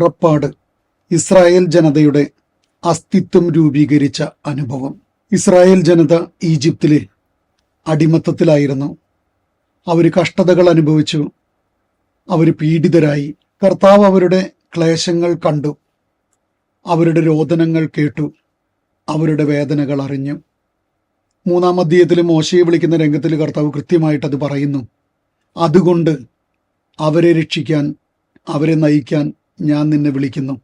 പുറപ്പാട് ഇസ്രായേൽ ജനതയുടെ അസ്തിത്വം രൂപീകരിച്ച അനുഭവം. ഇസ്രായേൽ ജനത ഈജിപ്തിലെ അടിമത്തത്തിലായിരുന്നു. അവർ കഷ്ടതകൾ അനുഭവിച്ചു, അവർ പീഡിതരായി. കർത്താവ് അവരുടെ ക്ലേശങ്ങൾ കണ്ടു, അവരുടെ രോദനങ്ങൾ കേട്ടു, അവരുടെ വേദനകൾ അറിഞ്ഞു. 3-ാം അധ്യായത്തിൽ മോശയെ വിളിക്കുന്ന രംഗത്തിൽ കർത്താവ് കൃത്യമായിട്ടത് പറയുന്നു. അതുകൊണ്ട് അവരെ രക്ഷിക്കാൻ, അവരെ നയിക്കാൻ ഞാൻ നിന്നെ വിളിക്കുന്നു.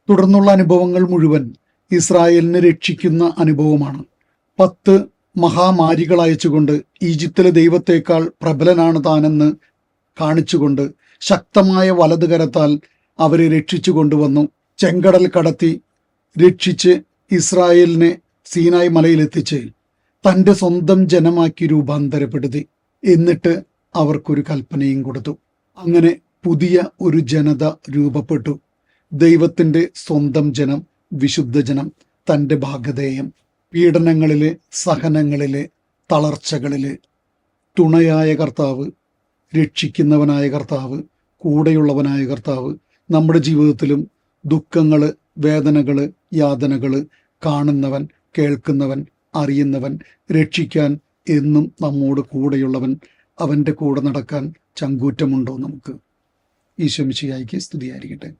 തുടർന്നുള്ള അനുഭവങ്ങൾ മുഴുവൻ ഇസ്രായേലിനെ രക്ഷിക്കുന്ന അനുഭവമാണ്. 10 മഹാമാരികൾ അയച്ചുകൊണ്ട് ഈജിപ്തിലെ ദൈവത്തേക്കാൾ പ്രബലനാണ് താനെന്ന് കാണിച്ചുകൊണ്ട് ശക്തമായ വലത് കരത്താൽ അവരെ രക്ഷിച്ചു കൊണ്ടുവന്നു. ചെങ്കടൽ കടത്തി രക്ഷിച്ച് ഇസ്രായേലിനെ സീനായ് മലയിലെത്തിച്ച് തൻ്റെ സ്വന്തം ജനമാക്കി രൂപാന്തരപ്പെടുത്തി. എന്നിട്ട് അവർക്കൊരു കൽപ്പനയും കൊടുത്തു. അങ്ങനെ പുതിയ ഒരു ജനത രൂപപ്പെട്ടു. ദൈവത്തിൻ്റെ സ്വന്തം ജനം, വിശുദ്ധ ജനം, തൻ്റെ ഭാഗധേയം. പീഡനങ്ങളിലെ, സഹനങ്ങളിലെ, തളർച്ചകളിലെ തുണയായ കർത്താവ്, രക്ഷിക്കുന്നവനായ കർത്താവ്, കൂടെയുള്ളവനായ കർത്താവ് നമ്മുടെ ജീവിതത്തിലും ദുഃഖങ്ങൾ, വേദനകൾ, യാതനകൾ കാണുന്നവൻ, കേൾക്കുന്നവൻ, അറിയുന്നവൻ, രക്ഷിക്കാൻ എന്നും നമ്മോട് കൂടെയുള്ളവൻ. അവൻ്റെ കൂടെ നടക്കാൻ ചങ്കൂറ്റമുണ്ടോ നമുക്ക്? ഈശോ മിശിഹായ്ക്ക് സ്തുതിയായിരിക്കട്ടെ.